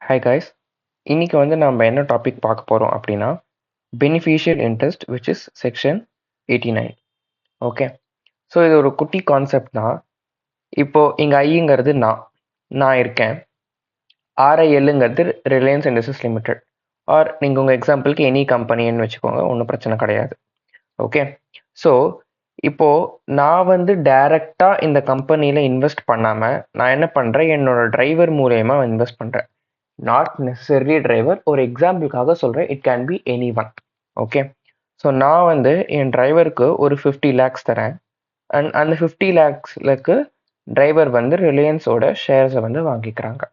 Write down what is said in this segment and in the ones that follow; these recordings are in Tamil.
Hi guys. இன்னைக்கு நம்ம என்ன டாபிக் பார்க்க போகிறோம் அப்படின்னா beneficial interest which is section 89. Okay, so இது ஒரு குட்டி கான்செப்ட் தான். இப்போ இங்கே ஐங்கிறது நான் இருக்கேன். ஆர்ஐஎல்லுங்கிறது ரிலையன்ஸ் இண்டஸ்ட்ரீஸ் லிமிடெட், ஆர் நீங்கள் உங்கள் எக்ஸாம்பிளுக்கு எனி கம்பெனின்னு வச்சுக்கோங்க, ஒன்றும் பிரச்சனை கிடையாது. ஓகே, ஸோ இப்போது நான் டைரெக்டாக இந்த கம்பெனியில் இன்வெஸ்ட் பண்ணாமல் நான் என்ன பண்ணுறேன், என்னோட டிரைவர் மூலயமா இன்வெஸ்ட் பண்ணுறேன். நாட் நெசசரி டிரைவர், ஒரு எக்ஸாம்பிளுக்காக சொல்கிறேன், it can be any one. Okay, so நான் என் டிரைவருக்கு ஒரு 50 lakhs தரேன். அண்ட் அந்த 50 lakhsக்கு டிரைவர் ரிலையன்ஸோட ஷேர்ஸை வாங்கிக்கிறாங்க.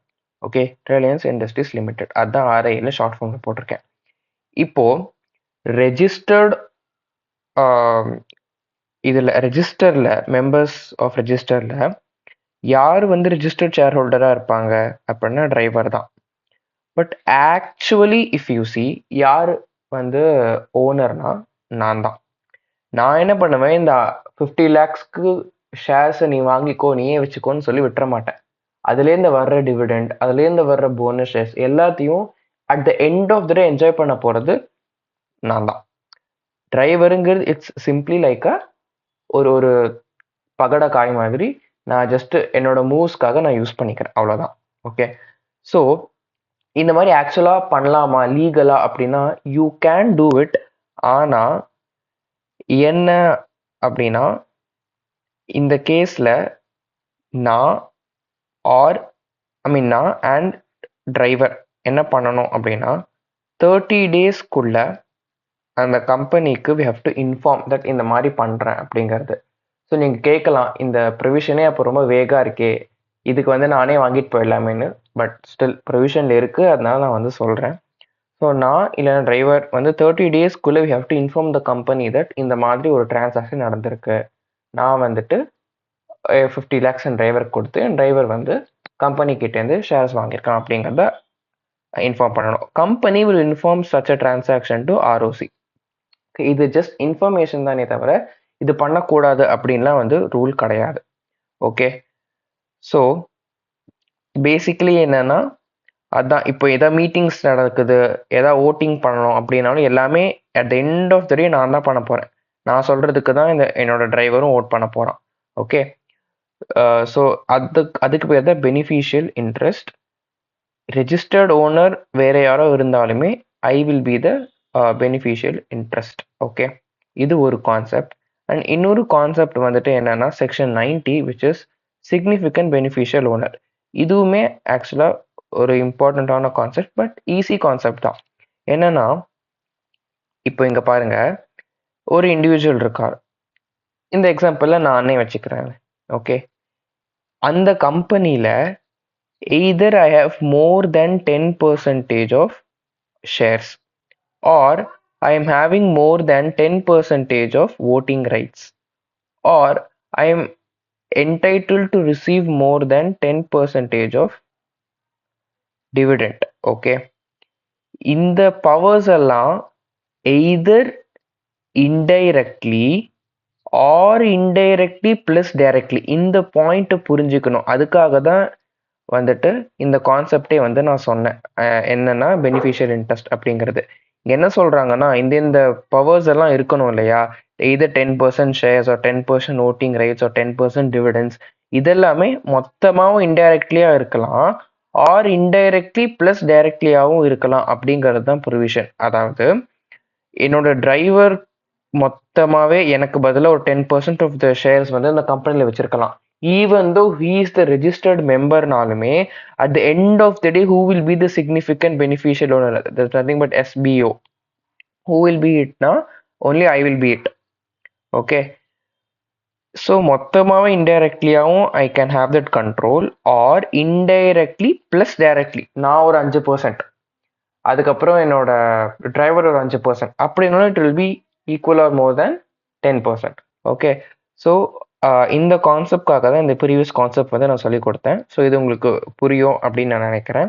ஓகே, ரிலையன்ஸ் இண்டஸ்ட்ரீஸ் லிமிடெட், அதுதான் ஆர்ஐயில் ஷார்ட் ஃபார்மில் போட்டிருக்கேன். இப்போது ரெஜிஸ்டர்ட் இதில் ரெஜிஸ்டரில் மெம்பர்ஸ் ஆஃப் ரெஜிஸ்டரில் யார் ரெஜிஸ்டர்ட் ஷேர் ஹோல்டராக இருப்பாங்க அப்படின்னா டிரைவர் தான். But actually if you see யார் ஓனர்னா நான் தான். நான் என்ன பண்ணுவேன், இந்த 50 lakhsக்கு ஷேர்ஸை நீ வாங்கிக்கோ, நீயே வச்சுக்கோன்னு சொல்லி விட்டுற மாட்டேன். அதுலேருந்து வர்ற டிவிடெண்ட், அதுலேருந்து வர்ற போனஸ் ஷேர்ஸ் எல்லாத்தையும் at the end of the day enjoy பண்ண போகிறது நான் தான். டிரைவருங்கிறது இட்ஸ் சிம்பிளி லைக் ஒரு ஒரு பகட காய் மாதிரி. நான் ஜஸ்ட் என்னோட மூவ்ஸ்க்காக நான் யூஸ் பண்ணிக்கிறேன், அவ்வளோதான். ஓகே, ஸோ இந்த மாதிரி ஆக்சுவலாக பண்ணலாமா லீகலா அப்படின்னா யூ கேன் டூ இட். ஆனால் என்ன அப்படின்னா இந்த கேஸில் நான் நான் அண்ட் டிரைவர் என்ன பண்ணணும் அப்படின்னா 30 daysக்குள்ள அந்த கம்பெனிக்கு we have to inform that இந்த மாதிரி பண்ணுறேன் அப்படிங்கிறது. ஸோ நீங்கள் கேட்கலாம், இந்த ப்ரொவிஷனே அப்போ ரொம்ப வேகாக இருக்கே, இதுக்கு நானே வாங்கிட்டு போயிடலாமேன்னு. பட் ஸ்டில் ப்ரொவிஷனில் இருக்குது, அதனால நான் சொல்கிறேன். ஸோ நான் இல்லைன்னா டிரைவர் 30 daysக்குள்ளே we have to inform the company that இந்த மாதிரி ஒரு டிரான்சாக்ஷன் நடந்திருக்கு. நான் 50 lakhs என் டிரைவருக்கு கொடுத்து என் டிரைவர் கம்பெனி கிட்டேருந்து ஷேர்ஸ் வாங்கியிருக்கான் அப்படிங்கிறத இன்ஃபார்ம் பண்ணணும். Company will inform such a transaction to ROC. இது ஜஸ்ட் இன்ஃபர்மேஷன் தானே தவிர இது பண்ணக்கூடாது அப்படின்லாம் ரூல் கிடையாது. ஓகே, ஸோ பேசிக்கலி என்னன்னா அதான், இப்போ எதாவது மீட்டிங்ஸ் நடக்குது, எதாவது ஓட்டிங் பண்ணணும் அப்படின்னாலும் எல்லாமே at the end of the day நான் தான் பண்ண போகிறேன். நான் சொல்கிறதுக்கு தான் என்னோட டிரைவரும் ஓட் பண்ண போகிறான். ஓகே, ஸோ அதுக்கு பேர் தான் பெனிஃபிஷியல் இன்ட்ரெஸ்ட். ரெஜிஸ்டர்ட் ஓனர் வேறு யாரோ இருந்தாலுமே ஐ will be the beneficial interest. Okay, இது ஒரு கான்செப்ட். அண்ட் இன்னொரு கான்செப்ட் என்னன்னா section 90 which is significant beneficial owner. இதுவுமே ஆக்சுவலாக ஒரு இம்பார்ட்டண்ட்டான கான்செப்ட், பட் ஈஸி கான்செப்ட் தான். என்னன்னா இப்போ இங்கே பாருங்க, ஒரு இண்டிவிஜுவல் இருக்கார். இந்த எக்ஸாம்பிளில் நானே வச்சுக்கிறேன். ஓகே, அந்த கம்பெனியில் either I have more than 10% of shares or I am having more than 10% of voting rights or I am entitled to receive more than 10% of dividend. Okay, இந்த பவர்ஸ் எல்லாம் either indirectly or indirectly plus directly, இந்த பாயிண்ட் புரிஞ்சுக்கணும். அதுக்காக தான் இந்த கான்செப்டே நான் சொன்னேன். என்னன்னா பெனிஃபிஷியல் இன்ட்ரெஸ்ட் அப்படிங்கிறது என்ன சொல்றாங்கன்னா, இந்த பவர்ஸ் எல்லாம் இருக்கணும் இல்லையா, either 10% shares or 10% voting rights or 10% dividends, இதெல்லாமே மொத்தமாகவும் இன்டைரக்ட்லியா இருக்கலாம் ஆர் இன்டைரக்ட்லி பிளஸ் டைரக்ட்லியாகவும் இருக்கலாம் அப்படிங்கிறது தான் ப்ரொவிஷன். அதாவது என்னோட டிரைவர் மொத்தமாகவே எனக்கு பதிலாக ஒரு 10% ஆஃப் த ஷேர்ஸ் அந்த கம்பெனியில் வச்சிருக்கலாம். Even though he is the registered member nalume, at the end of the day who will be the significant beneficial owner? There's nothing but SBO. Who will be it na? Only I will be it. Okay, so மொத்தமாவே indirectlyயாவும் I can have that control or indirectly plus directly. நான் ஒரு 5%, அதுக்கப்புறம் என்னோட டிரைவர் ஒரு 5%, அப்படின்னாலும் it will be equal or more than 10%. Okay, so இந்த கான்செப்ட்காக தான் இந்த ப்ரீவியஸ் கான்செப்ட் நான் சொல்லிக் கொடுத்தேன். ஸோ இது உங்களுக்கு புரியும் அப்படின்னு நான் நினைக்கிறேன்.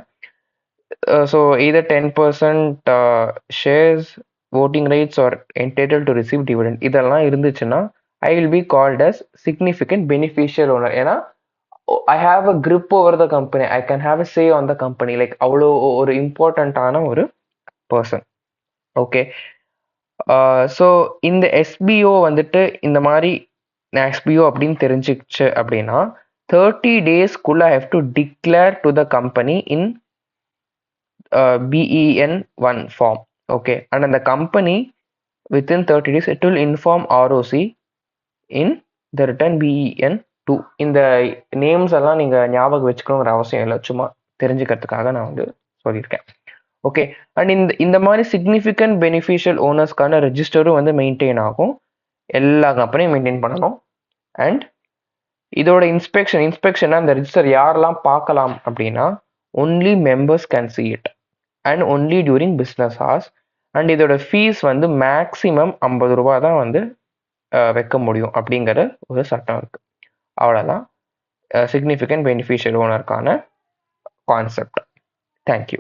So either 10% shares, voting rights or entitled to receive dividend, இதெல்லாம் இருந்துச்சுன்னா I will be called as significant beneficial owner. ஏன்னா I have a grip over the company, I can have a say on the company, like அவ்வளோ ஒரு இம்பார்ட்டண்ட்டான ஒரு பர்சன். ஓகே. ஸோ இந்த எஸ்பிஓ வந்துட்டு இந்த மாதிரி நான் எஸ்பிஓ அப்படின்னு தெரிஞ்சிச்சு அப்படின்னா 30 டேஸ்க்குள்ள I have to declare to the company in BEN 1 form. Okay. And அந்த company within 30 days it will inform ROC in the return BEN 2. இந்த நேம்ஸ் எல்லாம் நீங்கள் ஞாபகம் வச்சுக்கணுங்கிற அவசியம் இல்லை, சும்மா தெரிஞ்சுக்கிறதுக்காக நான் வந்து சொல்லியிருக்கேன். ஓகே. அண்ட் இந்த மாதிரி சிக்னிஃபிகண்ட் பெனிஃபிஷியல் ஓனர்ஸ்க்கான ரெஜிஸ்டரும் வந்து மெயின்டைன் ஆகும். எல்லா கம்பெனியும் மெயின்டைன் பண்ணணும். அண்ட் இதோட இன்ஸ்பெக்ஷன் அந்த ரெஜிஸ்டர் யாரெல்லாம் பார்க்கலாம் அப்படின்னா only members can see it and only during business hours. And இதோட ஃபீஸ் வந்து மேக்ஸிமம் 50 ரூபா தான் வந்து வைக்க முடியும் அப்படிங்கிற ஒரு சட்டம் இருக்குது. அவ்வளோதான் சிக்னிஃபிகண்ட் பெனிஃபிஷியல் ஓனருக்கான கான்செப்ட். தேங்க்யூ.